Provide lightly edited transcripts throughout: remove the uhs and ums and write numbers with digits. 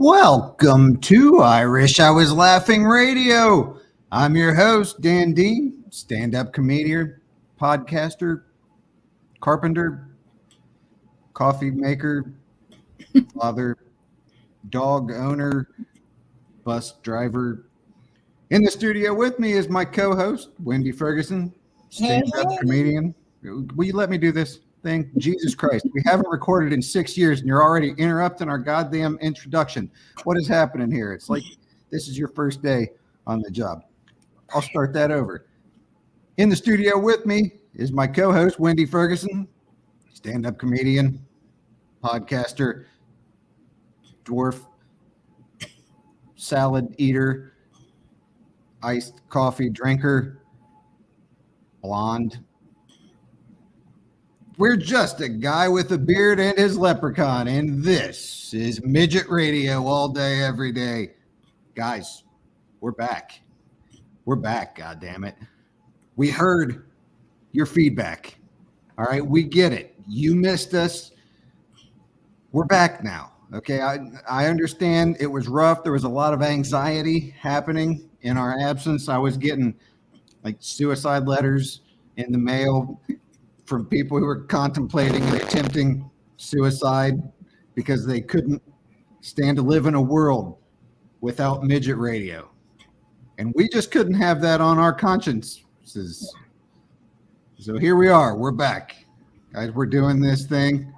Welcome to Irish I Was Laughing Radio. I'm your host, Dan Dean, stand-up comedian, podcaster, carpenter, coffee maker, father, dog owner, bus driver. In the studio with me is my co-host, Wendi Ferguson, stand-up comedian. Will you let me do this thing? Jesus Christ. We haven't recorded in 6 years and you're already interrupting our goddamn introduction. What is happening here? It's like this is your first day on the job. I'll start that over. In the studio with me is my co-host, Wendi Ferguson, stand-up comedian, podcaster, dwarf, salad eater, iced coffee drinker, blonde. We're just a guy with a beard and his leprechaun, and this is Midget Radio all day, every day. Guys, we're back. We're back, goddammit. We heard your feedback. All right, we get it. You missed us. We're back now. Okay, I understand it was rough. There was a lot of anxiety happening in our absence. I was getting like suicide letters in the mail from people who were contemplating and attempting suicide because they couldn't stand to live in a world without midget radio. And we just couldn't have that on our consciences. So here we are. We're back. Guys, we're doing this thing.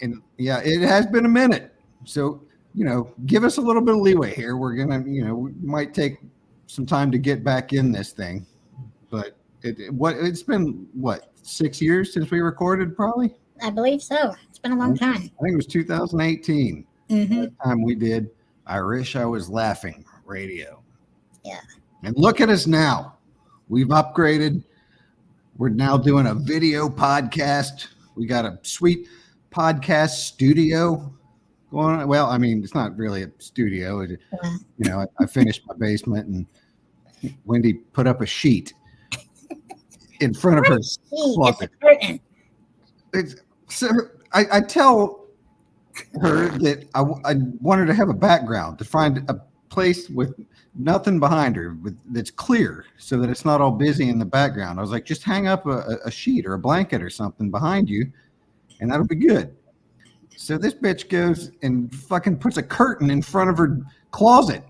And yeah, it has been a minute. So, give us a little bit of leeway here. We're going to, we might take some time to get back in this thing. But it's been 6 years since we recorded, probably? I believe so. It's been a long time. I think it was 2018. The time we did Irish I Was Laughing Radio. Yeah. And look at us now. We've upgraded. We're now doing a video podcast. We got a sweet podcast studio going on. Well, I mean, it's not really a studio. I finished my basement and Wendi put up a sheet in front of her closet. I tell her that I want her to have a background, to find a place with nothing behind her that's clear so that it's not all busy in the background. I was like, just hang up a sheet or a blanket or something behind you and that'll be good. So this bitch goes and fucking puts a curtain in front of her closet.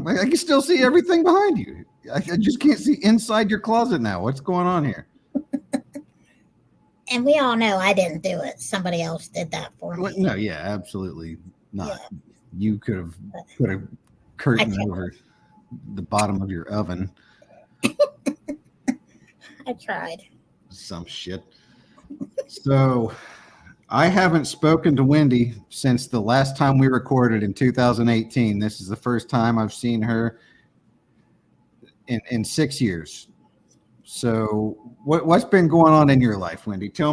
I can still see everything behind you. I just can't see inside your closet now. What's going on here? And we all know I didn't do it. Somebody else did that for me. Well, no, yeah, absolutely not. Yeah. You could have put a curtain over the bottom of your oven. I tried. Some shit. So I haven't spoken to Wendi since the last time we recorded in 2018. This is the first time I've seen her in 6 years. So what's been going on in your life, Wendi? Tell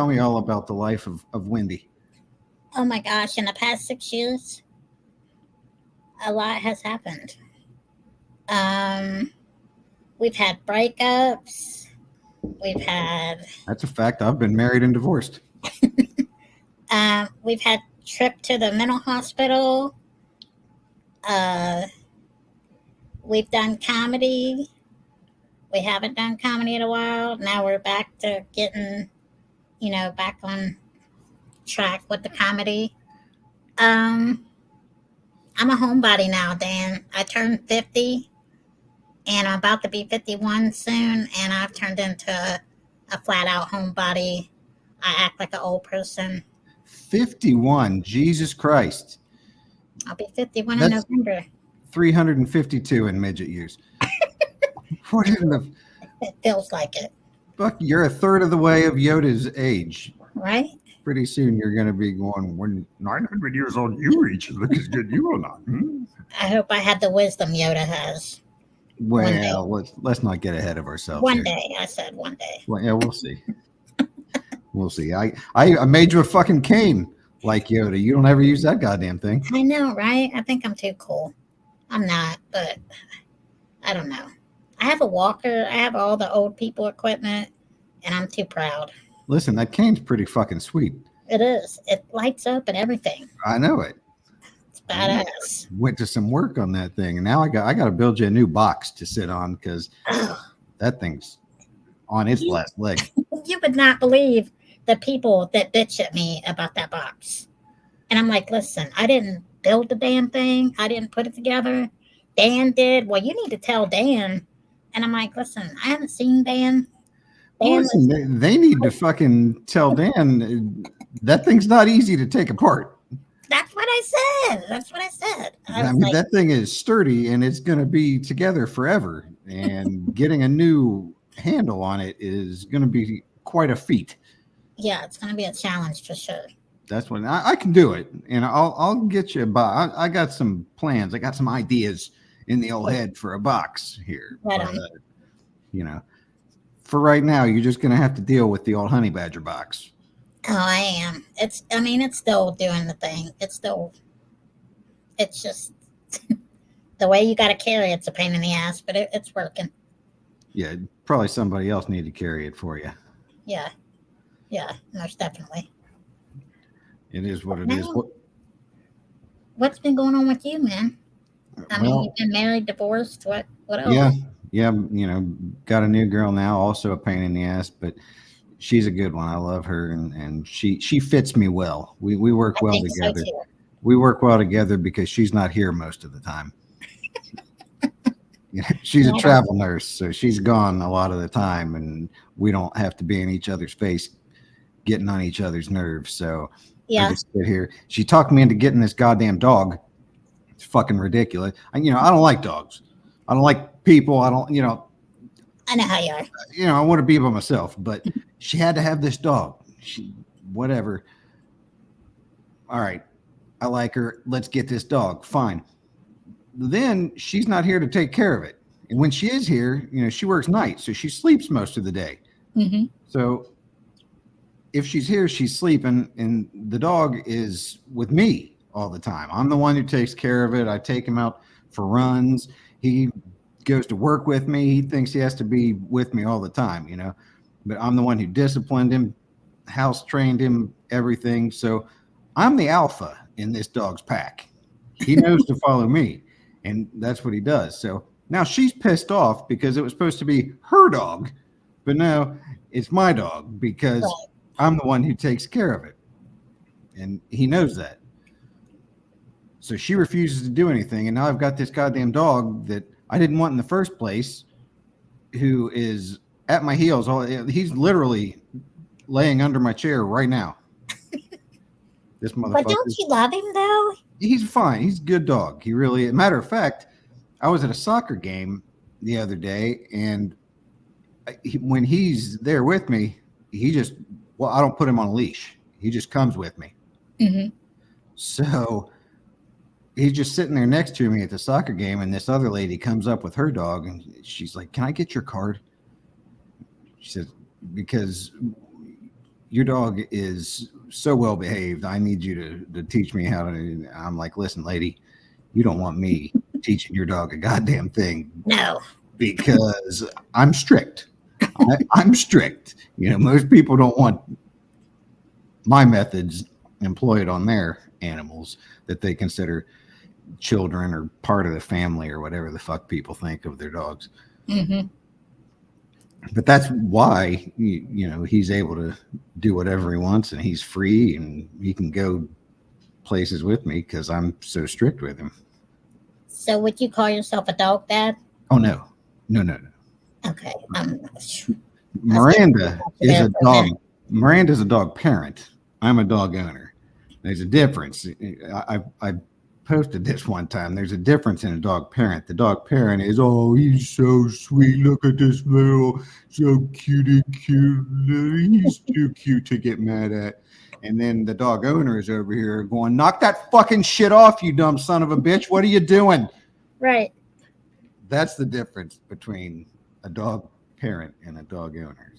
me all about the life of Wendi. Oh my gosh, in the past 6 years, a lot has happened. We've had breakups. That's a fact. I've been married and divorced. We've had trip to the mental hospital. We've done comedy. We haven't done comedy in a while. Now we're back to getting, back on track with the comedy. I'm a homebody now, Dan. I turned 50 and I'm about to be 51 soon, and I've turned into a flat out homebody. I act like an old person. 51, Jesus Christ. I'll be 51 in November. 352 in midget years. What in the... It feels like it. Fuck, you're a third of the way of Yoda's age. Right? Pretty soon you're going to be going, when 900 years old you reach, look as good you will not. I hope I have the wisdom Yoda has. Well, let's not get ahead of ourselves. One day. I said one day. Well, yeah, we'll see. We'll see. I made you a fucking cane like Yoda. You don't ever use that goddamn thing. I know, right? I think I'm too cool. I'm not, but I don't know. I have a walker. I have all the old people equipment, and I'm too proud. Listen, that cane's pretty fucking sweet. It is. It lights up and everything. I know it. It's badass. Went to some work on that thing, and now I got to build you a new box to sit on because Oh, that thing's on its you, last leg. you would not believe the people that bitch at me about that box. And I'm like, listen, I didn't build the damn thing. I didn't put it together. Dan did. Well, you need to tell Dan. And I'm like, listen, I haven't seen Dan. Well, Dan was, listen, they need to fucking tell Dan that thing's not easy to take apart. that's what I said. That's what I said. I I was mean, like, that thing is sturdy and it's going to be together forever. And getting a new handle on it is going to be quite a feat. yeah, it's going to be a challenge for sure. That's when I can do it, and I'll get you a box. I got some plans. I got some ideas in the old head for a box here. Right But, on. you know, for right now, you're just going to have to deal with the old honey badger box. Oh, I am. I mean, it's still doing the thing. It's just the way you got to carry it's a pain in the ass, but it's working. Yeah, probably somebody else need to carry it for you. Yeah. Yeah, most definitely. It is what it Now, is. what's been going on with you, man? I mean, Well, you've been married, divorced. What else? yeah, you know, got a new girl now, also a pain in the ass, but she's a good one. I love her, and she fits me well. We work I well think so together. too. We work well together because she's not here most of the time. She's a Yeah, travel nurse, so she's gone a lot of the time, and we don't have to be in each other's face, getting on each other's nerves. So I yeah, just sit here. She talked me into getting this goddamn dog. It's fucking ridiculous. I don't like dogs. I don't like people. I don't, I know how you are. I want to be by myself. But she had to have this dog. Whatever. All right, I like her. Let's get this dog. Fine. Then she's not here to take care of it. And when she is here, she works nights, so she sleeps most of the day. Mm-hmm. So if she's here, she's sleeping, and the dog is with me all the time. I'm the one who takes care of it. I take him out for runs. He goes to work with me. He thinks he has to be with me all the time, but I'm the one who disciplined him, house trained him, everything. So I'm the alpha in this dog's pack. He knows to follow me, and that's what he does. So now she's pissed off because it was supposed to be her dog, but no, it's my dog because Right. I'm the one who takes care of it. And he knows that. So she refuses to do anything. And now I've got this goddamn dog that I didn't want in the first place, who is at my heels. He's literally laying under my chair right now. This motherfucker. But don't you love him though? He's fine. He's a good dog. He really, matter of fact, I was at a soccer game the other day, and when he's there with me, I don't put him on a leash. He just comes with me. Mm-hmm. So he's just sitting there next to me at the soccer game, and this other lady comes up with her dog, and she's like, "Can I get your card?" She says, "Because your dog is so well behaved, I need you to teach me how to." I'm like, "Listen, lady, you don't want me teaching your dog a goddamn thing." No. Because I'm strict. I'm strict. Most people don't want my methods employed on their animals that they consider children or part of the family or whatever the fuck people think of their dogs. Mm-hmm. But that's why, he's able to do whatever he wants, and he's free, and he can go places with me because I'm so strict with him. So would you call yourself a dog dad? Oh, no. Okay. Miranda is a dog. Miranda's a dog parent. I'm a dog owner. There's a difference. I posted this one time. There's a difference in a dog parent. The dog parent is, "Oh, he's so sweet. Look at this little, so cute. He's too cute to get mad at." And then the dog owner is over here going, "Knock that fucking shit off, you dumb son of a bitch. What are you doing?" Right. That's the difference between a dog parent and a dog owner.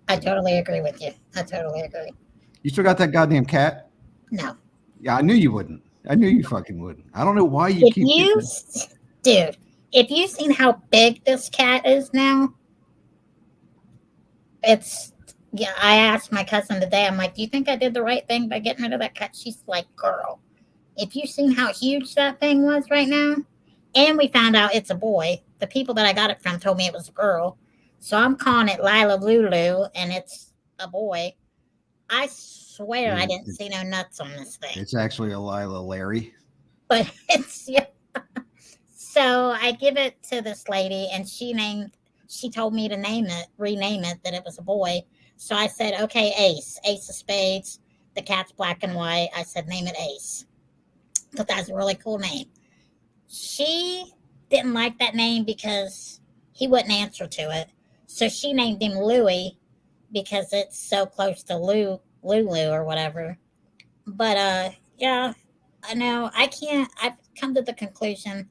I totally agree with you. I totally agree. You still got that goddamn cat? No. Yeah, I knew you wouldn't. I knew you fucking wouldn't. I don't know why you keep. Dude, if you've seen how big this cat is now, it's Yeah, I asked my cousin today, I'm like, do you think I did the right thing by getting rid of that cat? She's like, girl, if you seen how huge that thing was right now, and we found out it's a boy. The people that I got it from told me it was a girl. So I'm calling it Lila Lulu, and it's a boy. I swear I Yeah, didn't see no nuts on this thing. it's actually a Lila Larry. But it's, yeah. So I give it to this lady, and she told me to rename it, that it was a boy. So I said, okay, Ace, Ace of Spades. The cat's black and white. I said, name it Ace. But that's a really cool name. She didn't like that name because he wouldn't answer to it. So she named him Louie because it's so close to Lulu or whatever. But yeah, I know I can't. I've come to the conclusion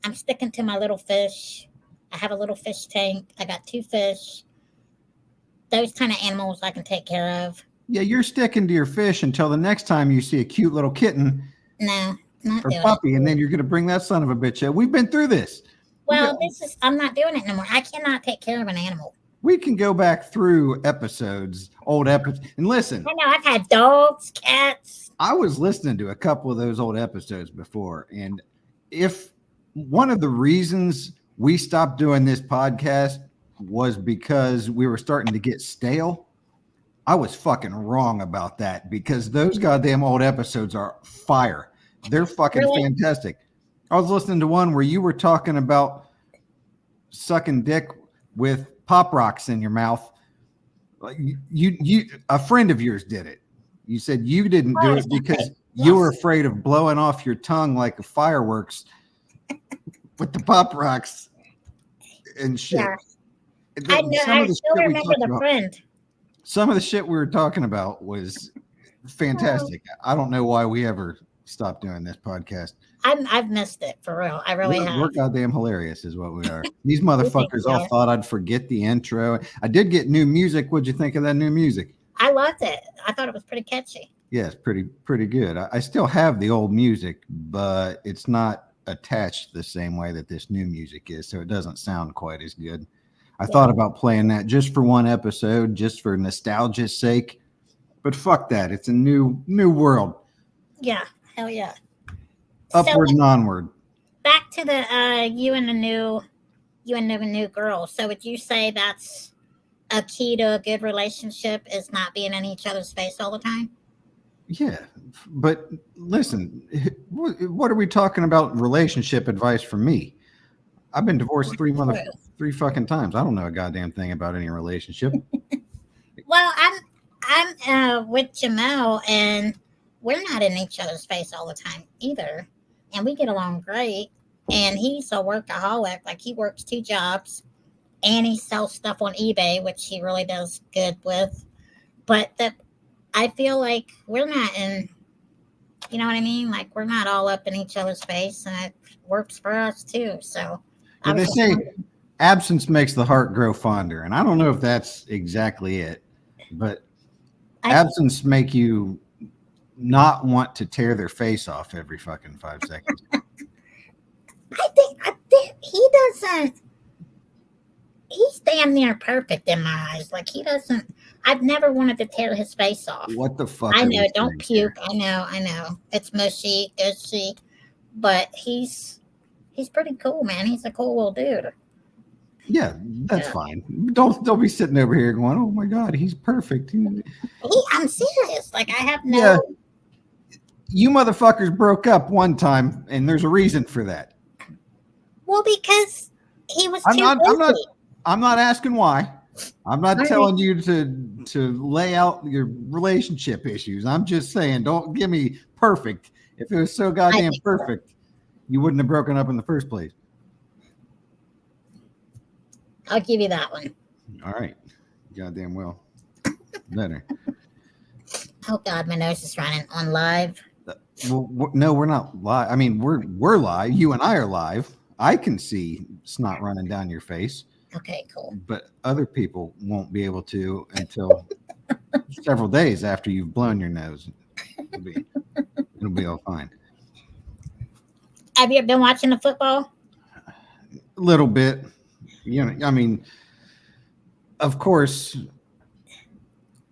I'm sticking to my little fish. I have a little fish tank. I got 2 fish. Those kind of animals I can take care of. Yeah, you're sticking to your fish until the next time you see a cute little kitten No, not or doing puppy, it. and then you're going to bring that son of a bitch in. We've been through this. Well, I'm not doing it no more. I cannot take care of an animal. We can go back through episodes, old episodes, and listen. I know I've had dogs, cats. I was listening to a couple of those old episodes before, and if one of the reasons we stopped doing this podcast was because we were starting to get stale, I was fucking wrong about that, because those goddamn old episodes are fire. They're fucking Really? fantastic. I was listening to one where you were talking about sucking dick with pop rocks in your mouth. Like you a friend of yours did it. You said you didn't do it because you were afraid of blowing off your tongue like fireworks with the pop rocks and shit. Yeah. I know. I still remember the friend. Some of the shit we were talking about was fantastic. I don't know why we ever stopped doing this podcast. I've missed it for real. I really have. We're goddamn hilarious, is what we are. These motherfuckers all thought I'd forget the intro. I did get new music. What'd you think of that new music? I loved it. I thought it was pretty catchy. Yeah, it's pretty good. I still have the old music, but it's not attached the same way that this new music is, so it doesn't sound quite as good. I thought about playing that just for one episode, just for nostalgia's sake, but fuck that. It's a new world. Yeah, hell yeah. Upward and onward. Back to the you and the new girl. So would you say that's a key to a good relationship, is not being in each other's face all the time? Yeah, but listen, what are we talking about? Relationship advice from me? I've been divorced three fucking times. I don't know a goddamn thing about any relationship. Well, I'm with Jamel, and we're not in each other's face all the time either, and we get along great. And he's a workaholic; like he works 2 jobs, and he sells stuff on eBay, which he really does good with. But I feel like we're not in, you know what I mean? Like we're not all up in each other's face, and it works for us too. So they say absence makes the heart grow fonder, and I don't know if that's exactly it, but absence make you not want to tear their face off every fucking 5 seconds. I think he doesn't. He's damn near perfect in my eyes. Like he doesn't. I've never wanted to tear his face off. What the fuck? I know. Don't puke. Here? I know. It's mushy, gushy, but he's pretty cool, man. He's a cool little dude. Yeah, that's fine. Don't be sitting over here going, "Oh my God, he's perfect." I'm serious. Like I have no. Yeah. You motherfuckers broke up one time, and there's a reason for that. Well, because he was busy. I'm not asking why. I'm not telling you to lay out your relationship issues. I'm just saying, don't give me perfect. If it was so goddamn perfect, you wouldn't have broken up in the first place. I'll give you that one. All right. Goddamn well. Better. Oh God, my nose is running on live. Well, no, we're not live. I mean, we're live. You and I are live. I can see snot running down your face. Okay, cool. But other people won't be able to until several days after you've blown your nose. It'll be all fine. Have you been watching the football? A little bit. You know, I mean, of course,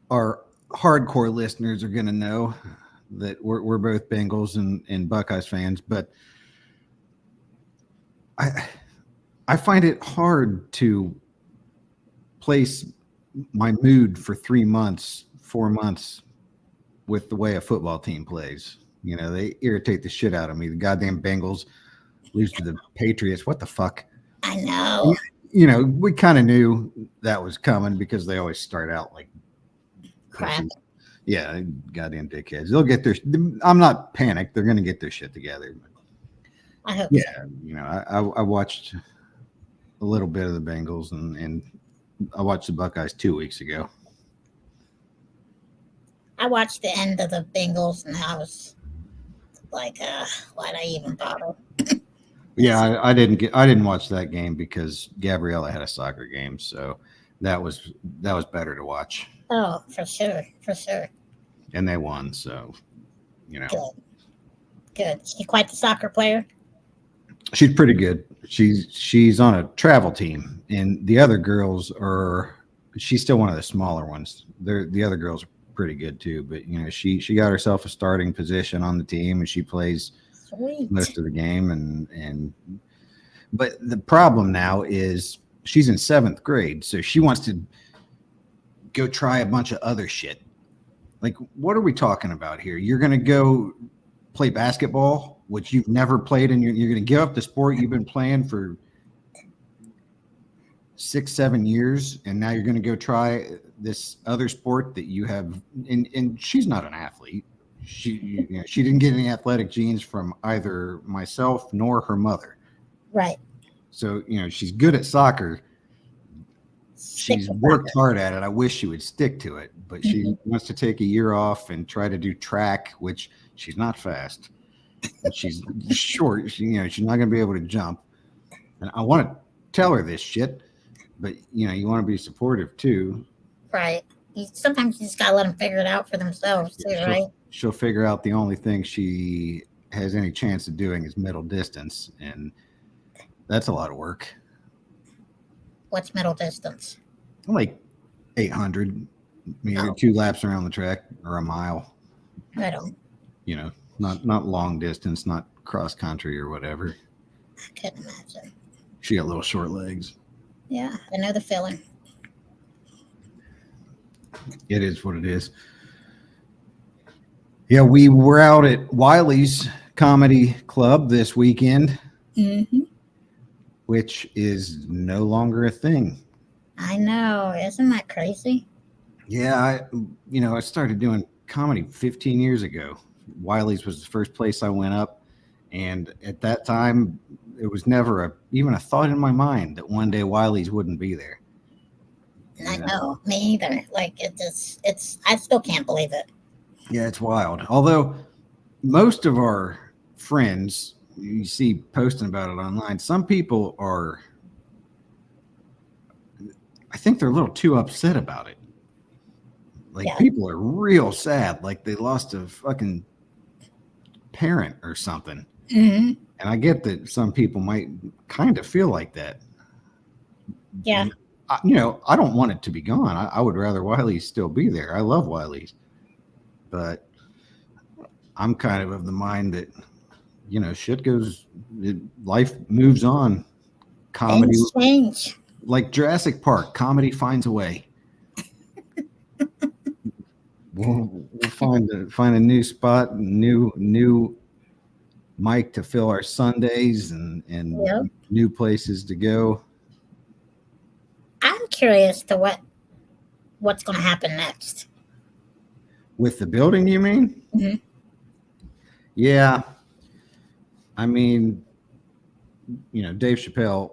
our hardcore listeners are going to know that we're both Bengals and Buckeyes fans, but I find it hard to place my mood for 3 months, 4 months with the way a football team plays. You know, they irritate the shit out of me. The goddamn Bengals lose to the Patriots. What the fuck? I know. You know, we kind of knew that was coming because they always start out like Crap. pussies. Yeah, goddamn dickheads. They'll get their. I'm not panicked. They're going to get their shit together. I hope. Yeah, you know, I watched a little bit of the Bengals and I watched the Buckeyes 2 weeks ago. I watched the end of the Bengals and I was like, why'd I even bother? Yeah, I didn't watch that game because Gabriella had a soccer game, so that was better to watch. Oh, for sure. And they won, so you know. Good. She's quite the soccer player. She's pretty good. She's on a travel team, and the other girls are. She's still one of the smaller ones. The other girls are pretty good too, but you know she got herself a starting position on the team, and she plays Sweet. most of the game. But the problem now is she's in 7th grade, so she wants to go try a bunch of other shit. Like, what are we talking about here? You're going to go play basketball, which you've never played, and you're going to give up the sport you've been playing for 6-7 years, and now you're going to go try this other sport that you have. And she's not an athlete. She didn't get any athletic genes from either myself nor her mother. Right. So she's good at soccer. She's worked hard at it. I wish she would stick to it, but she wants to take a year off and try to do track, which she's not fast. And she's short. She's not going to be able to jump. And I want to tell her this shit, but you want to be supportive too. Right. Sometimes you just got to let them figure it out for themselves too, right? She'll figure out the only thing she has any chance of doing is middle distance, and that's a lot of work. What's middle distance? Like 800, maybe 2 laps around the track or a mile. Right on. Not long distance, not cross country or whatever. I couldn't imagine. She got little short legs. Yeah, I know the feeling. It is what it is. Yeah, we were out at Wiley's Comedy Club this weekend, which is no longer a thing. I know. Isn't that crazy? Yeah, I started doing comedy 15 years ago. Wiley's was the first place I went up, and at that time, it was never even a thought in my mind that one day Wiley's wouldn't be there. I know, me either. Like I still can't believe it. Yeah, it's wild. Although most of our friends, you see posting about it online, some people are, I think they're a little too upset about it. Like people are real sad, like they lost a fucking parent or something. Mm-hmm. And I get that some people might kind of feel like that. Yeah. And, I don't want it to be gone. I would rather Wiley's still be there. I love Wiley's. But I'm kind of the mind that, shit goes, life moves on. Comedy. Things change. Like Jurassic Park, comedy finds a way. We'll find a new spot, new mic to fill our Sundays and new places to go. I'm curious to what's going to happen next. With the building, you mean? Mm-hmm. Yeah. I mean, Dave Chappelle,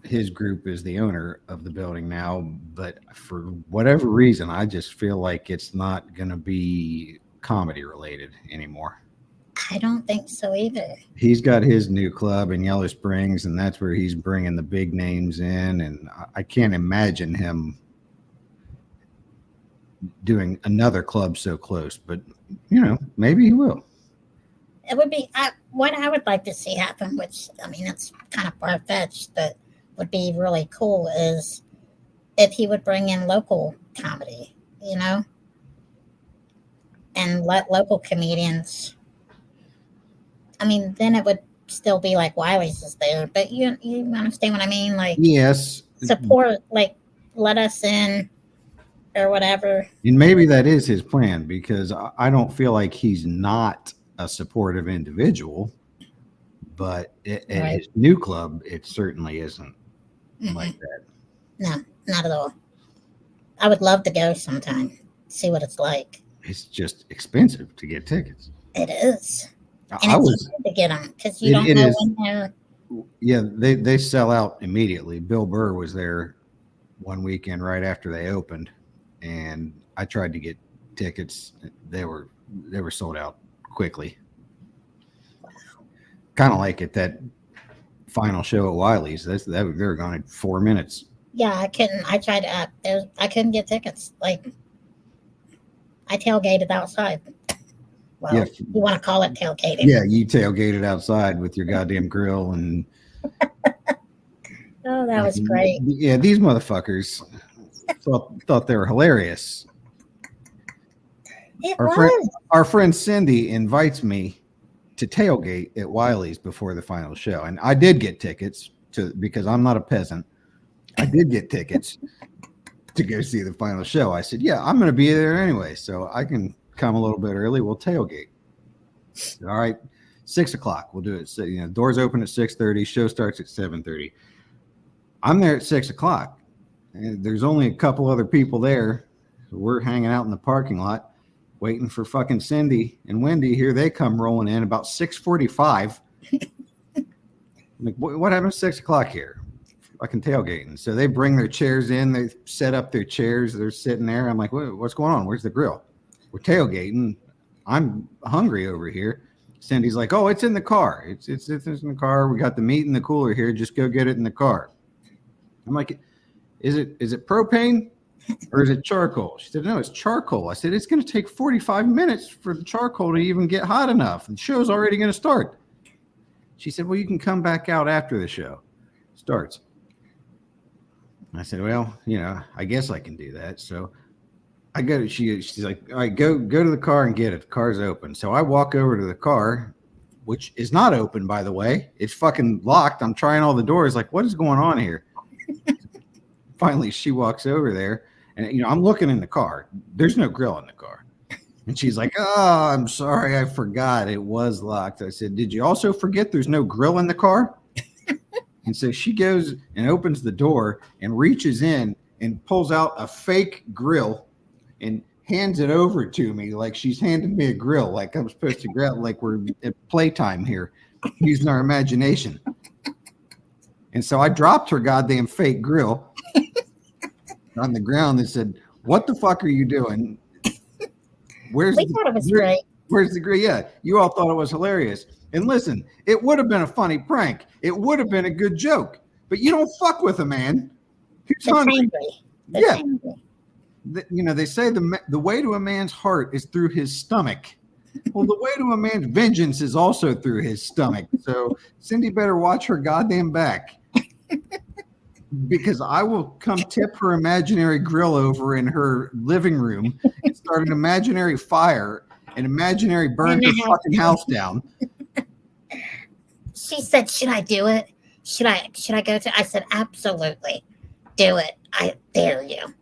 his group is the owner of the building now, but for whatever reason, I just feel like it's not going to be comedy related anymore. I don't think so either. He's got his new club in Yellow Springs, and that's where he's bringing the big names in, and I can't imagine him doing another club so close, but maybe he will. It would be what I would like to see happen, which it's kind of far-fetched, but would be really cool, is if he would bring in local comedy, and let local comedians. I mean, then it would still be like Wiley's is there, but you understand what I mean? Like Yes, support, like let us in or whatever. and maybe that is his plan because I don't feel like he's not a supportive individual, but at Right? his new club, it certainly isn't like Mm-mm. that. No, not at all. I would love to go sometime, see what it's like. It's just expensive to get tickets. It is, and I it's was, hard to get them because you don't it know is, when they're. yeah, they sell out immediately. Bill Burr was there one weekend right after they opened, and I tried to get tickets. They were sold out quickly. Kind of like at that final show at Wiley's. They were gone in 4 minutes. Yeah, I couldn't. I tried. I couldn't get tickets. Like I tailgated outside. Well, Yeah, you want to call it tailgating? yeah, you tailgated outside with your goddamn grill and Oh, that was great. yeah, these motherfuckers thought they were hilarious. It Our friend, was. our friend Cindy invites me to tailgate at Wiley's before the final show, and I did get tickets because I'm not a peasant. I did get tickets to go see the final show. I said, "Yeah, I'm going to be there anyway, so I can come a little bit early. We'll tailgate." All right, 6 o'clock. We'll do it. So, doors open at 6:30. Show starts at 7:30. I'm there at 6 o'clock. And there's only a couple other people there. So we're hanging out in the parking lot, waiting for fucking Cindy and Wendi. Here they come rolling in about 6:45. Like, what happened at 6 o'clock here? Fucking tailgating. So they bring their chairs in. They set up their chairs. They're sitting there. I'm like, what's going on? Where's the grill? We're tailgating. I'm hungry over here. Cindy's like, oh, it's in the car. It's in the car. We got the meat in the cooler here. Just go get it in the car. I'm like, is it propane or is it charcoal? She said, no, it's charcoal. I said, it's going to take 45 minutes for the charcoal to even get hot enough. The show's already going to start. She said, well, you can come back out after the show starts. I said, well, I guess I can do that. So I go to, she's like, all right, go to the car and get it. The car's open. So I walk over to the car, which is not open, by the way. It's fucking locked. I'm trying all the doors. Like, what is going on here? Finally, she walks over there, and I'm looking in the car. There's no grill in the car, and she's like, "Oh, I'm sorry, I forgot it was locked." I said, "Did you also forget there's no grill in the car?" And so she goes and opens the door and reaches in and pulls out a fake grill and hands it over to me like she's handed me a grill, like I'm supposed to grab, like we're at playtime here, using our imagination. And so I dropped her goddamn fake grill on the ground and said, what the fuck are you doing? We thought it was great. Where's the grill? Yeah, you all thought it was hilarious. And listen, it would have been a funny prank. It would have been a good joke. But you don't fuck with a man who's hungry. Yeah. They say the way to a man's heart is through his stomach. Well, the way to a man's vengeance is also through his stomach. So Cindy better watch her goddamn back. Because I will come tip her imaginary grill over in her living room and start an imaginary fire, an imaginary burn her fucking house down. She said, should I do it? Should I go to? I said, absolutely. Do it. I dare you.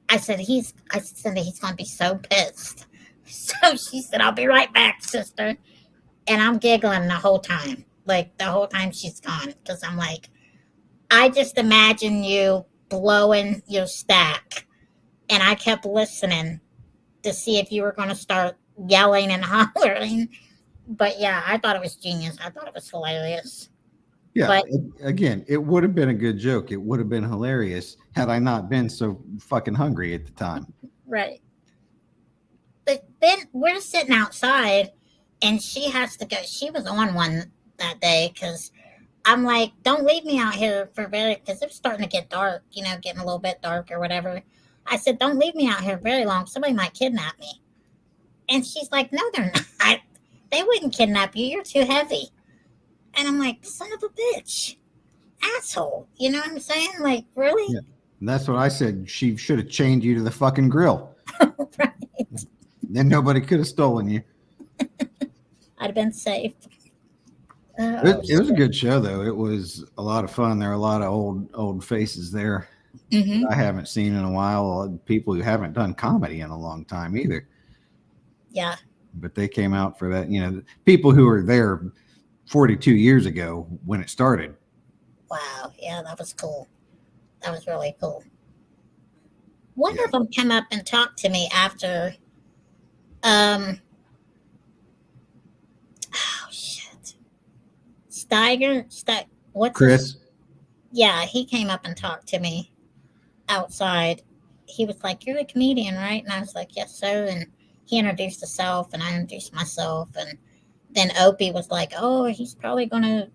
I said, he's going to be so pissed. So she said, I'll be right back, sister. And I'm giggling the whole time. Like the whole time she's gone. Because I'm like, I just imagine you blowing your stack. And I kept listening to see if you were going to start yelling and hollering. But yeah, I thought it was genius. I thought it was hilarious. Yeah, but again, it would have been a good joke. It would have been hilarious had I not been so fucking hungry at the time. Right. But then we're sitting outside and she has to go. She was on one that day because I'm like, don't leave me out here because it was starting to get dark, getting a little bit dark or whatever. I said, don't leave me out here very long. Somebody might kidnap me. And she's like, no, they're not. They wouldn't kidnap you. You're too heavy. And I'm like, son of a bitch. Asshole. You know what I'm saying? Like, really? Yeah. And that's what I said. She should have chained you to the fucking grill. Right. Then nobody could have stolen you. I'd have been safe. It was a good show, though. It was a lot of fun. There are a lot of old faces there Mm-hmm. I haven't seen in a while. People who haven't done comedy in a long time either. Yeah. But they came out for that. You know, people who were there 42 years ago when it started. Wow. Yeah, that was cool. That was really cool. One Yeah. of them came up and talked to me after. Oh shit. What's Chris. Yeah, he came up and talked to me outside. He was like, "You're a comedian, right?" And I was like, "Yes, sir." And he introduced himself, and I introduced myself, and then Opie was like, "Oh, he's probably gonna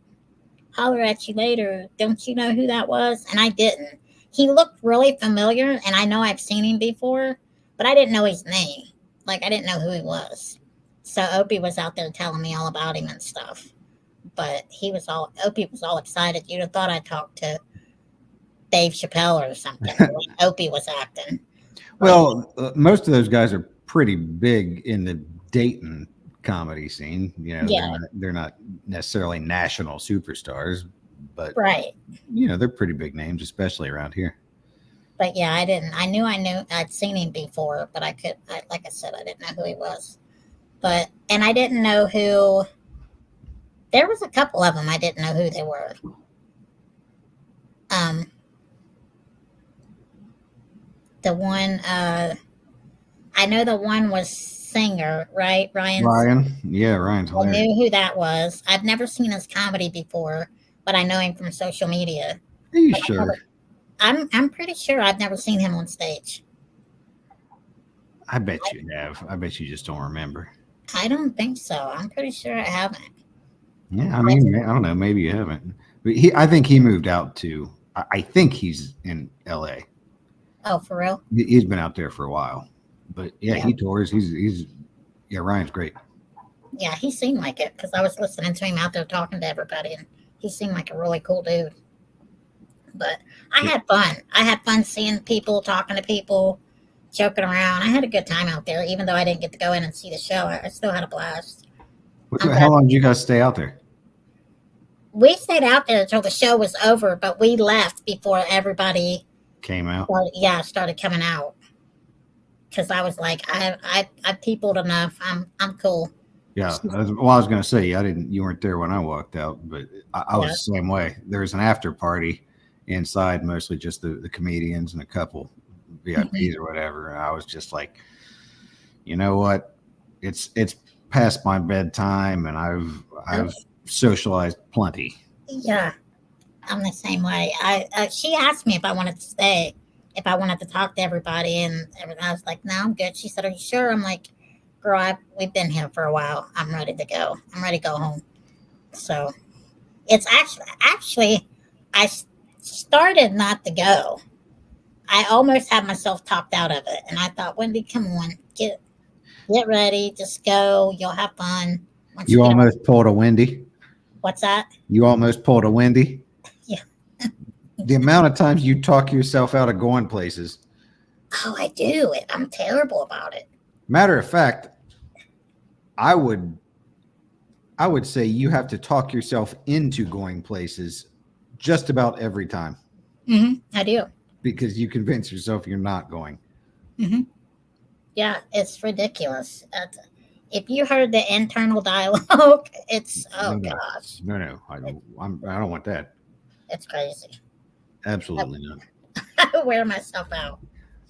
holler at you later. Don't you know who that was?" And I didn't. He looked really familiar, and I know I've seen him before, but I didn't know his name. Like I didn't know who he was. So Opie was out there telling me all about him and stuff. But Opie was all excited. You'd have thought I talked to Dave Chappelle or something. Opie was acting. Well, most of those guys are pretty big in the Dayton comedy scene. You know, Yeah. they're not necessarily national superstars, but Right. you know, they're pretty big names, especially around here. But yeah, I didn't. I knew I'd seen him before, but like I said, I didn't know who he was. And I didn't know who. There was a couple of them I didn't know who they were. The one, I know the one was singer, right? Ryan, yeah, Ryan's I hilarious. knew who that was. I've never seen his comedy before, but I know him from social media. Are you But sure? I'm pretty sure I've never seen him on stage. I bet you have. I bet you just don't remember. I don't think so. I'm pretty sure I haven't. Yeah, I mean, I don't know. Maybe you haven't. But I think he moved out to. I think he's in L.A. Oh, for real? He's been out there for a while. But yeah, Yeah. he tours. Yeah, Ryan's great. Yeah, he seemed like it because I was listening to him out there talking to everybody, and he seemed like a really cool dude. But I had fun. I had fun seeing people, talking to people, joking around. I had a good time out there, even though I didn't get to go in and see the show. I still had a blast. How long did you guys stay out there? We stayed out there until the show was over, but we left before everybody Came out. started coming out. Because I was like, I peopled enough. I'm cool. Yeah. Well, I was going to say, you weren't there when I walked out, but I was the same way. There was an after party inside, mostly just the comedians and a couple VIPs or whatever. And I was just like, you know what? It's past my bedtime, and I've socialized plenty. Yeah, I'm the same way. She asked me if I wanted to stay, if I wanted to talk to everybody, and I was like, no, I'm good. She said, are you sure? I'm like, girl, we've been here for a while. I'm ready to go. I'm ready to go home. So it's actually, I started not to go. I almost had myself talked out of it, and I thought, Wendy, come on, get ready, just go. You'll have fun. You almost pulled a Wendi. What's that? You almost pulled a Wendi. Yeah. The amount of times you talk yourself out of going places. Oh, I do. I'm terrible about it. Matter of fact, I would say you have to talk yourself into going places just about every time. I do. Because you convince yourself you're not going. Yeah, it's ridiculous. If you heard the internal dialogue, it's gosh. No, I don't want that. It's crazy. Absolutely not. I wear myself out.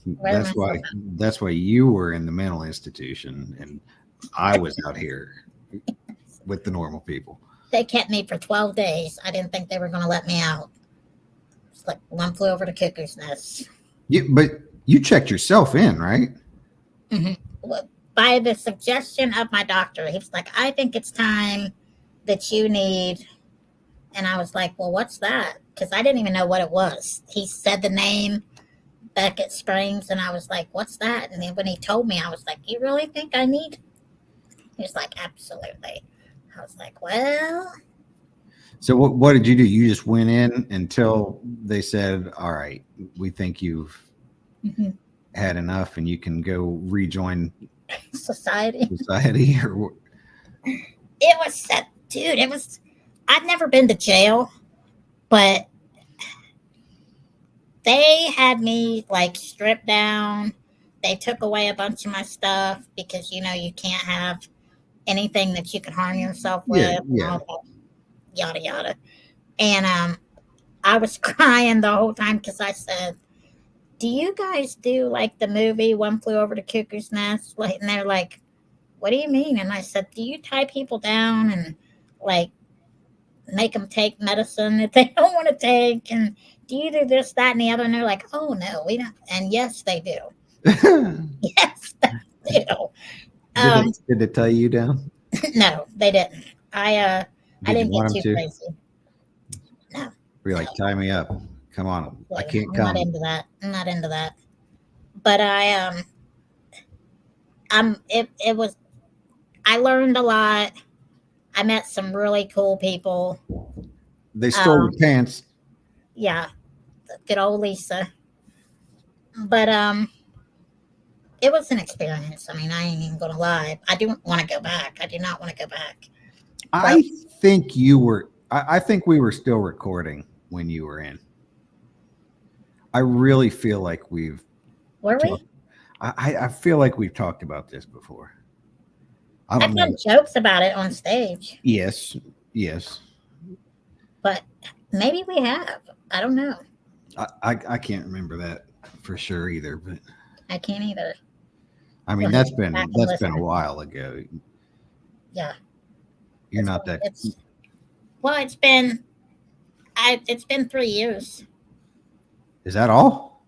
That's why you were in the mental institution and I was out here with the normal people. They kept me for 12 days. I didn't think they were going to let me out. It's like one flew over the cuckoo's nest. But you checked yourself in, right? By the suggestion of my doctor, he was like, I think it's time that you need. And I was like, well, what's that? Because I didn't even know what it was. He said the name, Beckett Springs, and I was like, what's that? And then when he told me, I was like, you really think I need? He was like, absolutely. I was like, well. So what did you do? You just went in until they said, all right, we think you've had enough and you can go rejoin Society. Society or It was set, dude. It was. I've never been to jail, but they had me like stripped down. They took away a bunch of my stuff because you can't have anything that you can harm yourself yeah, with and yeah. all that yada yada. And I was crying the whole time because I said, "Do you guys do like the movie One Flew Over the Cuckoo's Nest?" Like, and they're like, "What do you mean?" And I said, "Do you tie people down and like make them take medicine that they don't want to take? And do you do this, that, and the other?" And they're like, "Oh no, we don't." And yes, they do. Yes, they do. Um, Did it tie you down? no, they didn't. I Did you didn't get want them too to? crazy. No, Were you no. like, tie me up? Come on, I Like, can't I'm not come. into that. I'm not into that. But it was. I learned a lot. I met some really cool people. They stole your Um, pants. yeah, good old Lisa. But it was an experience. I mean, I ain't even gonna lie. I do want to go back. I do not want to go back. But I think you were. I think we were still recording when you were in. I really feel like we've were talked. we? I feel like we've talked about this before. I don't I've know. done jokes about it on stage, Yes, yes. but maybe we have. I don't know. I can't remember that for sure either. But I can't either. I mean, You'll have to go back and that's been a listen. while ago. Yeah, You're not that. it's well, it's been 3 years. Is that all?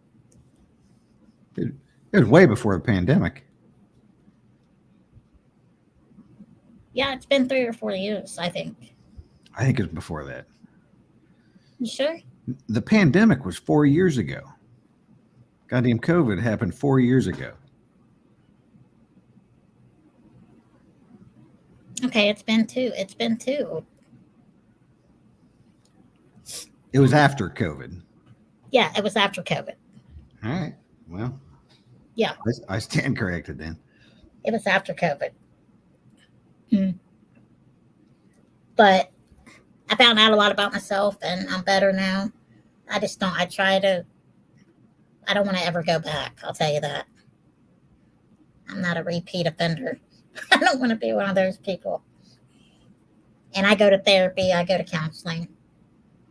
It was way before the pandemic. Yeah, it's been 3 or 4 years. I think. I think it was before that. You sure? The pandemic was 4 years ago. Goddamn COVID happened 4 years ago. Okay, it's been two. It's been two. It was after COVID. Yeah, it was after COVID. All right. Well, Yeah, I stand corrected then. it was after COVID. Mm. But I found out a lot about myself, and I'm better now. I just don't. I try to. I don't want to ever go back. I'll tell you that. I'm not a repeat offender. I don't want to be one of those people. And I go to therapy. I go to counseling.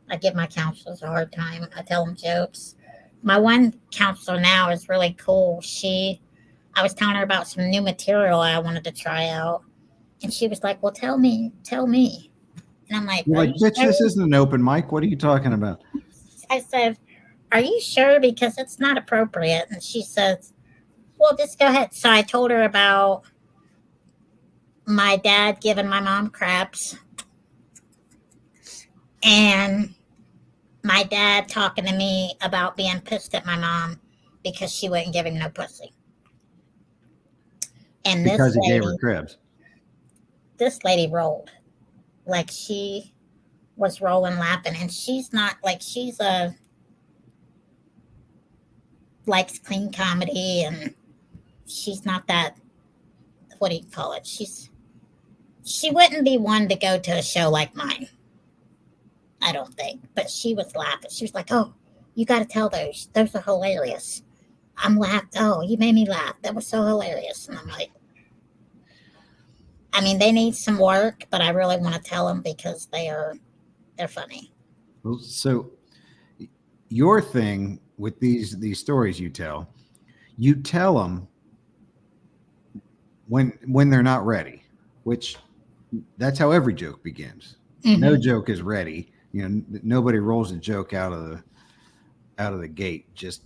I give my counselors a hard time. I tell them jokes. My one counselor now is really cool. I was telling her about some new material I wanted to try out, and she was like, "Well, tell me." And I'm like, You're "Are like, you bitch, this sure?" isn't an open mic. What are you talking about? I said, "Are you sure? Because it's not appropriate." And she says, "Well, just go ahead." So I told her about my dad giving my mom craps and my dad talking to me about being pissed at my mom because she wouldn't give him no pussy. And Because he gave her cribs. this lady rolled like she was rolling laughing, and she's not like she's a likes clean comedy, and she's not that, what do you call it? She wouldn't be one to go to a show like mine, I don't think. But she was laughing. She was like, "Oh, you got to tell those. Those are hilarious." I'm laughed. "Oh, you made me laugh. That was so hilarious." And I'm like, I mean, they need some work, but I really want to tell them because they're funny. Well, so your thing with these stories you tell them when they're not ready, which that's how every joke begins. No Mm-hmm. joke is ready. Nobody rolls a joke out of the gate just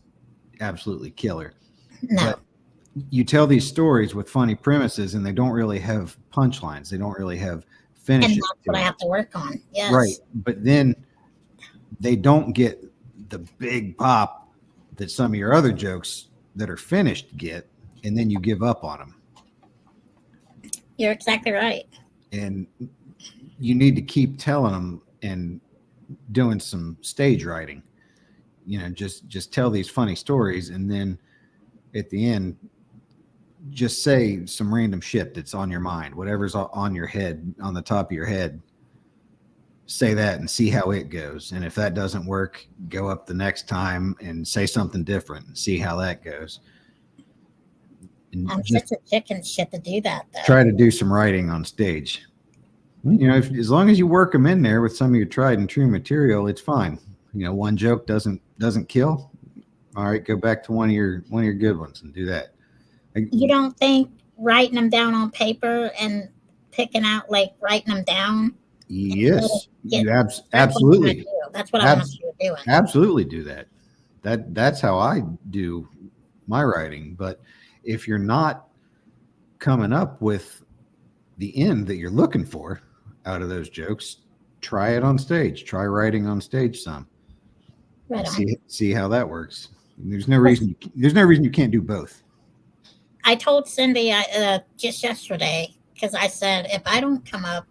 absolutely killer. No, But you tell these stories with funny premises, and they don't really have punchlines. They don't really have and finishes that's to what I them. have to work on. Right. Yes, But then they don't get the big pop that some of your other jokes that are finished get, and then you give up on them. you're exactly right. And you need to keep telling them and doing some stage writing. Just tell these funny stories, and then at the end, just say some random shit that's on your mind, whatever's on your head, on the top of your head. Say that and see how it goes. And if that doesn't work, go up the next time and say something different and see how that goes. And I'm just such a chicken shit to do that though. try to do some writing on stage. You know, as long as you work them in there with some of your tried and true material, it's fine. You know, one joke doesn't kill. All right, go back to one of your good ones and do that. You don't think writing them down on paper and picking out, like writing them down? Yes, you That's absolutely. That's what I want to start doing. Absolutely do that. That's how I do my writing. But if you're not coming up with the end that you're looking for out of those jokes, try it on stage. Try writing on stage some. Right on. See how that works. There's no reason you can't do both. I told Cindy just yesterday, because I said, if I don't come up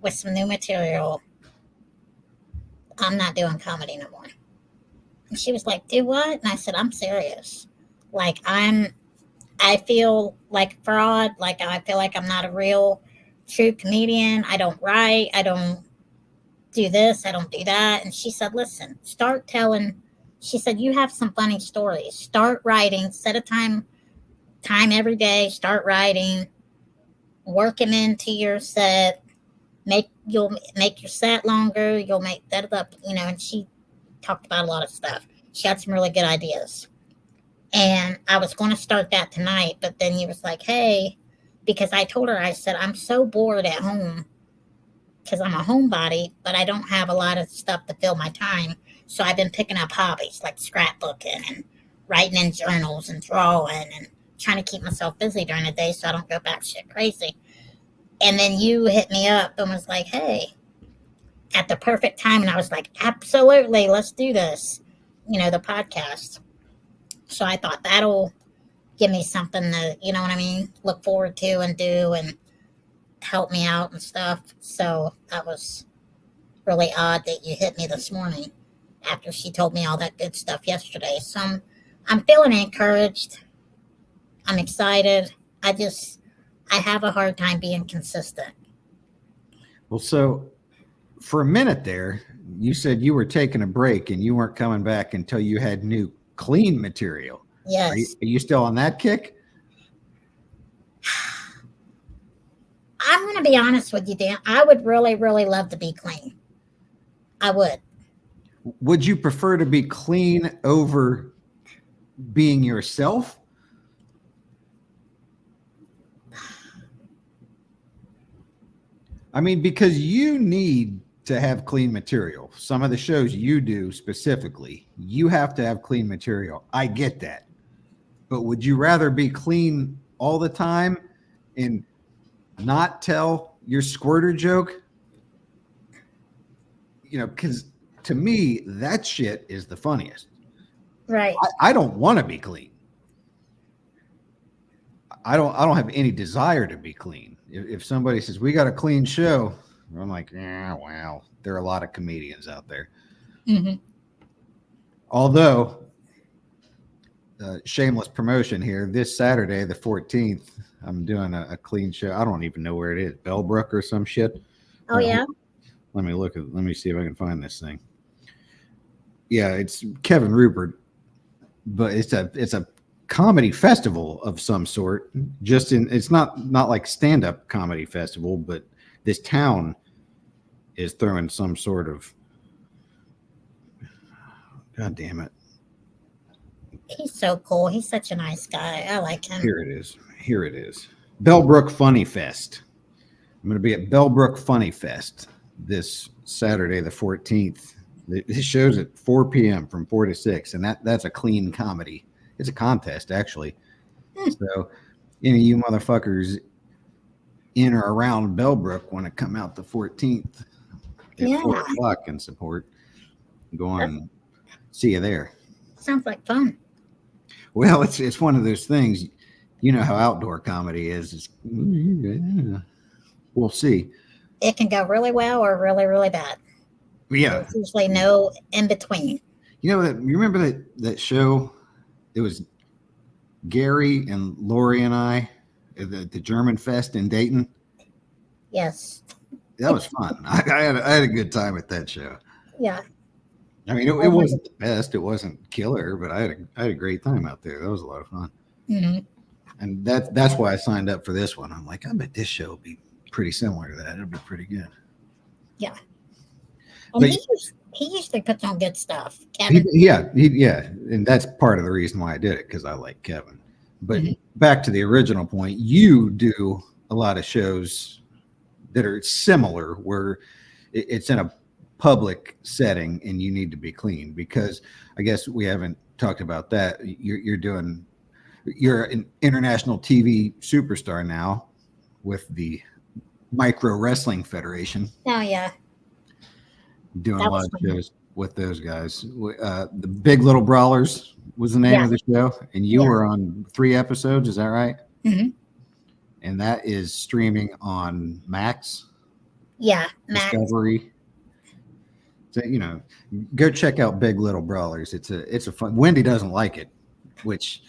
with some new material, I'm not doing comedy no more. And she was like, do what? And I said, I'm serious. Like, I feel like a fraud. Like, I feel like I'm not a real, true comedian. I don't write. I don't do this. I don't do that. And she said, listen, start telling. She said, you have some funny stories. Start writing. Set a time every day. Start writing. Work them into your set. You'll make your set longer. You'll make that up, you know. And she talked about a lot of stuff. She had some really good ideas. And I was going to start that tonight, but then he was like, hey, because I told her, I said, I'm so bored at home because I'm a homebody, but I don't have a lot of stuff to fill my time. So I've been picking up hobbies like scrapbooking and writing in journals and drawing and trying to keep myself busy during the day so I don't go batshit crazy. And then you hit me up and was like, hey, at the perfect time. And I was like, absolutely, let's do this, you know, the podcast. So I thought that'll give me something to, you know what I mean, look forward to and do and help me out and stuff. So that was really odd that you hit me this morning after she told me all that good stuff yesterday. So I'm feeling encouraged. I'm excited. I have a hard time being consistent. Well, so for a minute there, you said you were taking a break and you weren't coming back until you had new clean material. Yes. Are you still on that kick? I'm going to be honest with you, Dan. I would really, really love to be clean. I would. Would you prefer to be clean over being yourself? I mean, because you need to have clean material. Some of the shows you do specifically, you have to have clean material. I get that. But would you rather be clean all the time and not tell your squirter joke? You know, because to me, that shit is the funniest. Right. I don't want to be clean. I don't have any desire to be clean. If somebody says we got a clean show, I'm like, yeah, wow, there are a lot of comedians out there. Mm-hmm. Although, shameless promotion here, this Saturday, the 14th, I'm doing a clean show. I don't even know where it is, Bellbrook or some shit. Oh, yeah? Let me see if I can find this thing. Yeah, it's Kevin Rupert, but it's a comedy festival of some sort. It's not like stand-up comedy festival, but this town is throwing some sort of, God damn it. He's so cool. He's such a nice guy. I like him. Here it is. Bellbrook Funny Fest. I'm going to be at Bellbrook Funny Fest this Saturday, the 14th. This show's at 4 p.m. from 4 to 6, and that's a clean comedy. It's a contest, actually. So, any of you motherfuckers in or around Bellbrook want to come out the 14th at 4 o'clock and support, go on and see you there. Sounds like fun. Well, it's one of those things. You know how outdoor comedy is. We'll see. It can go really well or really, really bad. Yeah. There's usually no in between. You know, you remember that show? It was Gary and Lori and I at the German Fest in Dayton. Yes. That was fun. I had a good time at that show. Yeah. I mean, it wasn't the best. It wasn't killer, but I had a great time out there. That was a lot of fun. Mm-hmm. And that's why I signed up for this one. I'm like, I bet this show will be pretty similar to that. It'll be pretty good. Yeah. And But he usually puts on good stuff. Kevin. yeah, and that's part of the reason why I did it, because I like Kevin. But back to the original point, you do a lot of shows that are similar, where it's in a public setting and you need to be clean, because I guess we haven't talked about that. You're an international TV superstar now with the Micro Wrestling Federation. Oh yeah. Doing a lot of shows with those guys. The Big Little Brawlers was the name of the show, and you were on 3 episodes. Is that right? Mm-hmm. And that is streaming on Max. Yeah, Max. Discovery. So, go check out Big Little Brawlers. It's a fun. Wendi doesn't like it, which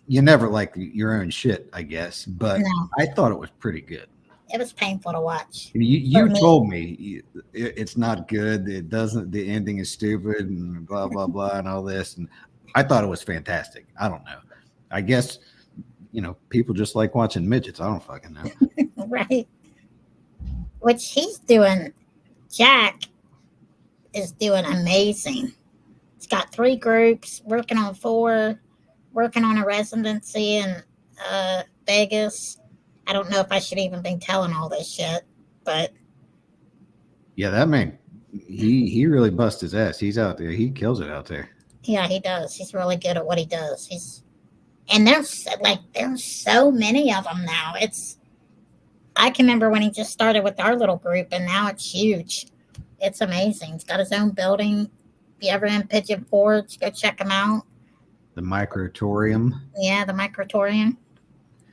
you never like your own shit, I guess. But No. I thought it was pretty good. It was painful to watch. You told me it's not good. It doesn't. The ending is stupid and blah blah blah and all this. And I thought it was fantastic. I don't know. I guess people just like watching midgets. I don't fucking know. Right. Which he's doing. Jack is doing amazing. He's got 3 groups, working on 4, working on a residency in Vegas. I don't know if I should even be telling all this shit, but yeah, that man, he really busts his ass. He's out there. He kills it out there. Yeah, he does. He's really good at what he does. And there's so many of them now. I can remember when he just started with our little group, and now it's huge. It's amazing. He's got his own building. If you ever in Pigeon Forge, go check him out. The Microtorium. Yeah, the Microtorium.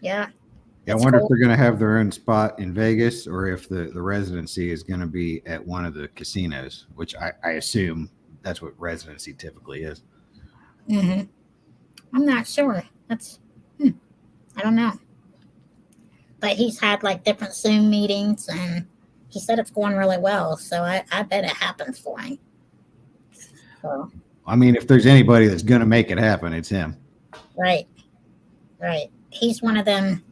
Yeah. I wonder if they're going to have their own spot in Vegas, or if the residency is going to be at one of the casinos, which I assume that's what residency typically is. Mm-hmm. I'm not sure. I don't know. But he's had different Zoom meetings, and he said it's going really well. So I bet it happens for him. So, I mean, if there's anybody that's going to make it happen, it's him. Right. Right. He's one of them.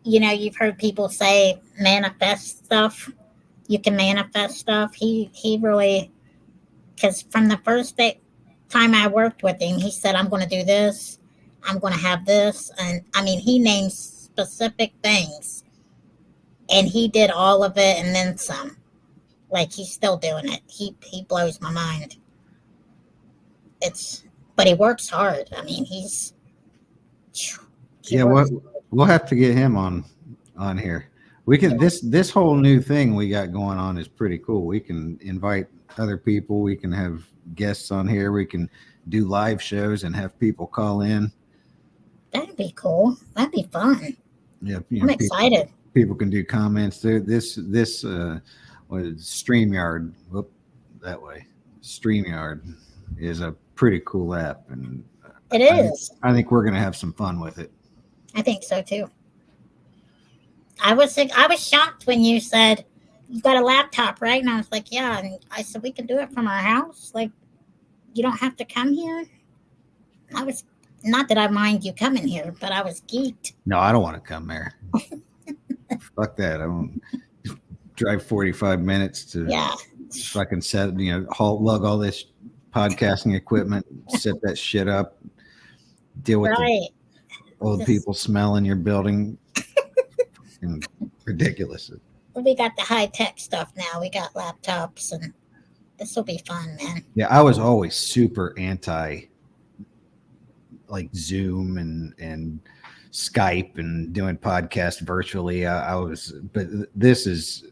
You've heard people say manifest stuff. You can manifest stuff. He really, because from the first time I worked with him, he said, I'm going to do this. I'm going to have this. And I mean, he names specific things, and he did all of it and then some. He's still doing it. He blows my mind. But he works hard. I mean, We'll have to get him on here. We can this whole new thing we got going on is pretty cool. We can invite other people. We can have guests on here. We can do live shows and have people call in. That'd be cool. That'd be fun. Yeah, I'm excited. People can do comments. This what is StreamYard? Whoop, that way. StreamYard is a pretty cool app, and it is. I think we're gonna have some fun with it. I think so too. I was shocked when you said you got a laptop, right? And I was like, yeah. And I said, we can do it from our house. You don't have to come here. I was not that I mind you coming here, but I was geeked. No, I don't want to come there. Fuck that. I won't drive 45 minutes to fucking set, lug all this podcasting equipment, set that shit up, deal with the old people smell in your building. And ridiculous. We got the high-tech stuff now. We got laptops, and this will be fun, man. Yeah, I was always super anti Zoom and Skype and doing podcasts virtually. But this is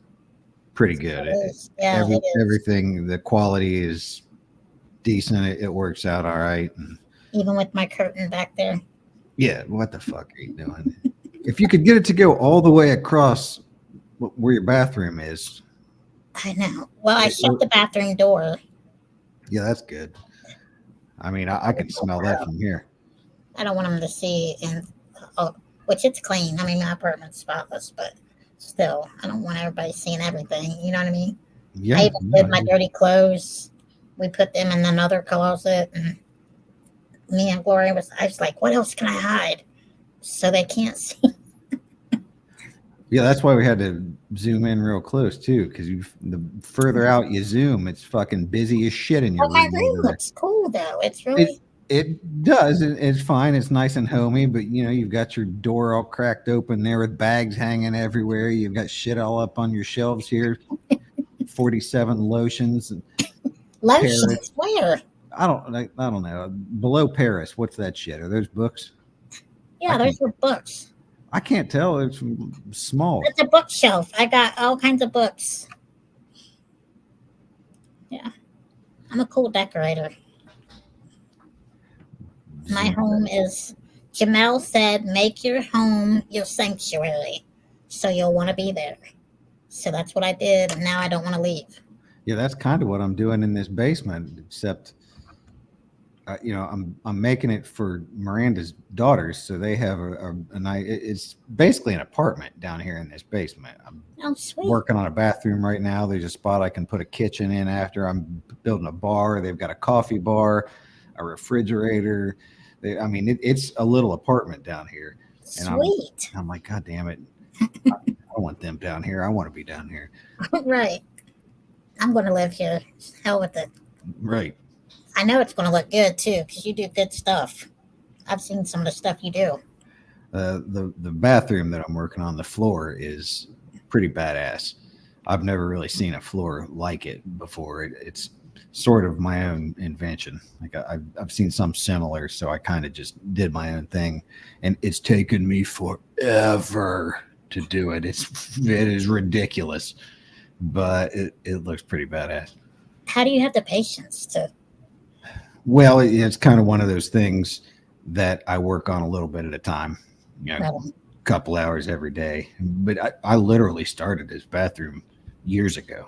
pretty good. It is. Yeah, it is. Everything, the quality is decent. It works out all right. Even with my curtain back there. Yeah, what the fuck are you doing? If you could get it to go all the way across where your bathroom is. I know. Well, I shut the bathroom door. Yeah, that's good. I mean, I can smell that from here. I don't want them to see, and which it's clean. I mean, my apartment's spotless, but still, I don't want everybody seeing everything. You know what I mean? I Yeah, even did my dirty clothes. We put them in another closet, and me and Gloria I was like, what else can I hide so they can't see? yeah. That's why we had to zoom in real close too, because the further out you zoom, it's fucking busy as shit in your But my room over room there. looks cool though. It's It really it does. It's fine. It's nice and homey, but you've got your door all cracked open there with bags hanging everywhere. You've got shit all up on your shelves here. 47 lotions and Paris. lotions. Where? I don't know. Below Paris, what's that shit? Are those books? I Yeah, can't those are books. I can't tell. It's small. It's a bookshelf. I got all kinds of books. Yeah, I'm a cool decorator. My home is, Jamel said, make your home your sanctuary. So you'll want to be there. So that's what I did. And now I don't want to leave. Yeah, that's kind of what I'm doing in this basement, except I'm making it for Miranda's daughters, so they have a nice. It's basically an apartment down here in this basement. I'm Oh, sweet. working on a bathroom right now. There's a spot I can put a kitchen in after. I'm building a bar. They've got a coffee bar, a refrigerator. It's a little apartment down here, and Sweet. I'm like, God damn it, I don't want them down here. I want to be down here. Right. I'm going to live here. Hell with it. Right. I know it's going to look good too because you do good stuff. I've seen some of the stuff you do. The bathroom that I'm working on, the floor is pretty badass. I've never really seen a floor like it before. It's sort of my own invention. Like I've seen some similar, so I kind of just did my own thing, and it's taken me forever to do it. It is ridiculous, but it looks pretty badass. How do you have the patience to? Well, it's kind of one of those things that I work on a little bit at a time, Really? couple hours every day. But I literally started this bathroom years ago,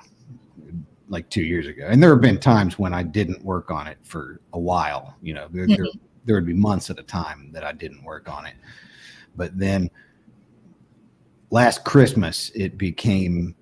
like 2 years ago. And there have been times when I didn't work on it for a while. There would be months at a time that I didn't work on it. But then last Christmas, it became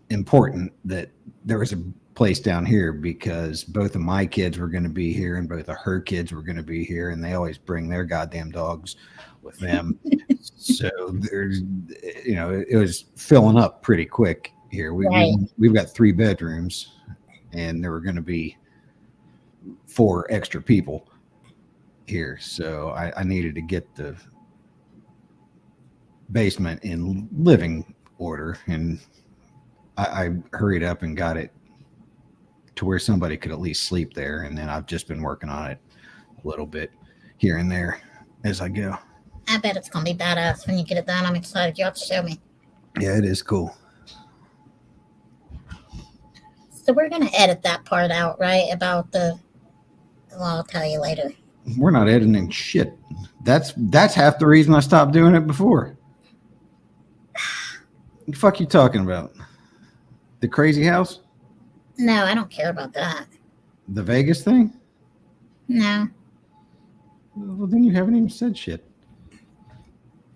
important that there was a place down here because both of my kids were going to be here and both of her kids were going to be here, and they always bring their goddamn dogs with them. So there's, it was filling up pretty quick here. We've got 3 bedrooms, and there were going to be 4 extra people here, so I needed to get the basement in living order, and I hurried up and got it to where somebody could at least sleep there. And then I've just been working on it a little bit here and there as I go. I bet it's going to be badass when you get it done. I'm excited. You have to show me. Yeah, it is cool. So we're going to edit that part out, right? About well, I'll tell you later. We're not editing shit. That's half the reason I stopped doing it before. What the fuck you talking about? The crazy house? No, I don't care about that. The Vegas thing? No. Well, then you haven't even said shit.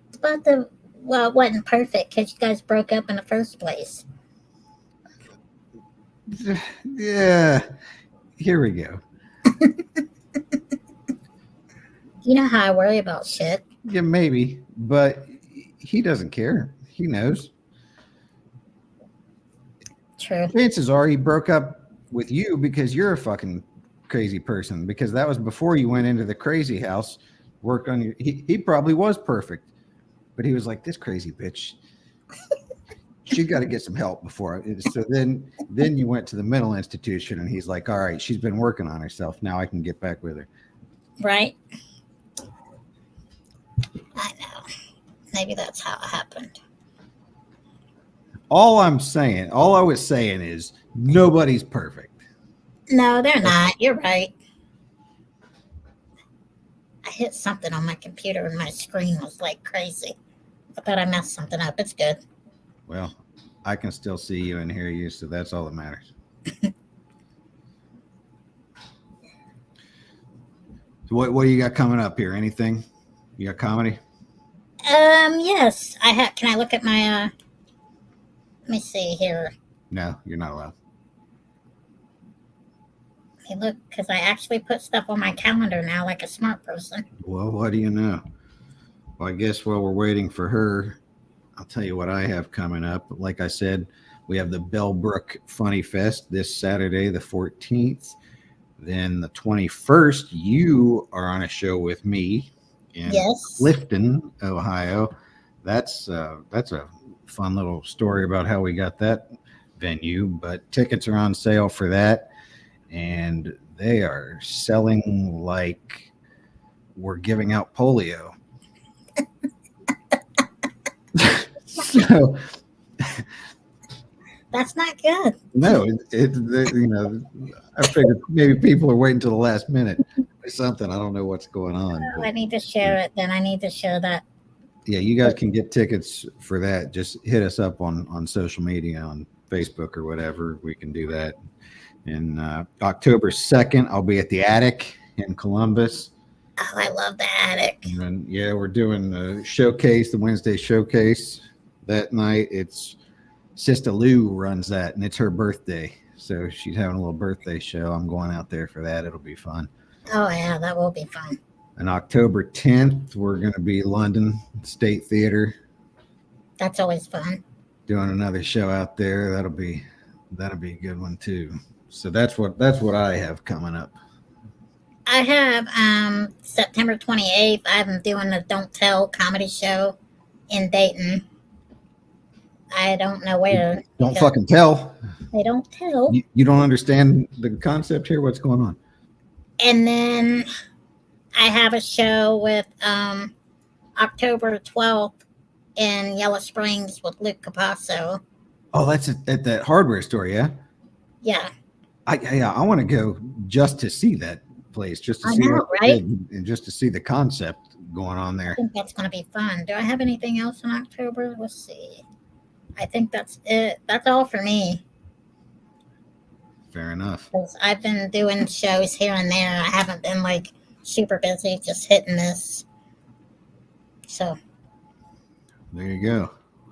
It's about it wasn't perfect because you guys broke up in the first place. Yeah. Here we go. You know how I worry about shit. Yeah, maybe. But he doesn't care. He knows. True. Chances are he broke up with you because you're a fucking crazy person, because that was before you went into the crazy house, worked on your, he probably was perfect, but he was like, this crazy bitch, she's got to get some help before. So then you went to the mental institution, and he's like, all right, she's been working on herself. Now I can get back with her. Right. I know. Maybe that's how it happened. All I was saying is nobody's perfect. No, they're not. You're right. I hit something on my computer and my screen was like crazy. I thought I messed something up. It's good. Well, I can still see you and hear you, so that's all that matters. So what do you got coming up here? Anything? You got comedy? Yes, I have. Can I look at my? Let me see here. No, you're not allowed. Hey, look, because I actually put stuff on my calendar now, like a smart person. Well, what do you know? Well, I guess while we're waiting for her, I'll tell you what I have coming up. Like I said, we have the Bellbrook Funny Fest this Saturday, the 14th. Then the 21st, you are on a show with me in Clifton, Ohio. That's a fun little story about how we got that venue. But tickets are on sale for that, and they are selling like we're giving out polio. So that's not good. No, I figured maybe people are waiting till the last minute or something. I don't know what's going on. Oh, I need to share it. Then I need to share that. Yeah, you guys can get tickets for that. Just hit us up on social media, on Facebook or whatever. We can do that. And October 2nd, I'll be at the Attic in Columbus. Oh, I love the Attic. And yeah, we're doing the showcase, the Wednesday showcase that night. It's Sister Lou runs that, and it's her birthday. So she's having a little birthday show. I'm going out there for that. It'll be fun. Oh, yeah, that will be fun. And October 10th, we're going to be London State Theater. That's always fun. Doing another show out there. That'll be a good one too. So that's what I have coming up. I have September 28th. I'm doing the Don't Tell comedy show in Dayton. I don't know where. Don't fucking tell. They don't tell. You don't understand the concept here? What's going on? And then I have a show with October 12th in Yellow Springs with Luke Capasso. Oh, that's at that hardware store, yeah? Yeah. I want to go just to see that place, just to see what right? And just to see the concept going on there. I think that's going to be fun. Do I have anything else in October? Let's see. I think that's it. That's all for me. Fair enough. I've been doing shows here and there. I haven't been like super busy, just hit and miss. So there you go.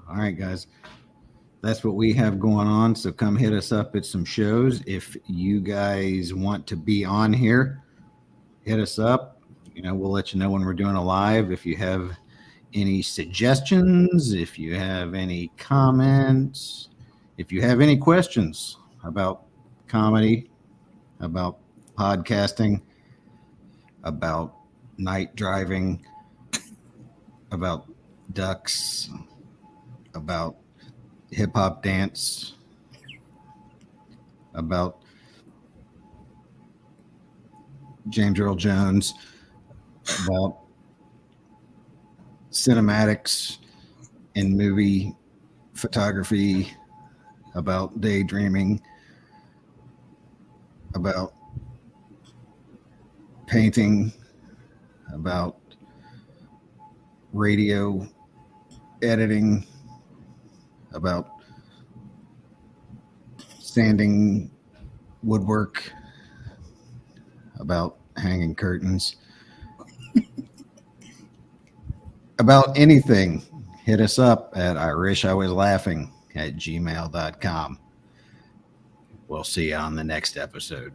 All right, guys. That's what we have going on. So come hit us up at some shows. If you guys want to be on here, hit us up. We'll let you know when we're doing a live. If you have any suggestions, if you have any comments, if you have any questions about comedy, about podcasting, about night driving, about ducks, about hip hop dance, about James Earl Jones, about cinematics and movie photography, about daydreaming, about painting, about radio editing, about sanding woodwork, about hanging curtains, about anything, hit us up at iwishiwaslaughing@gmail.com. We'll see you on the next episode.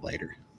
Later.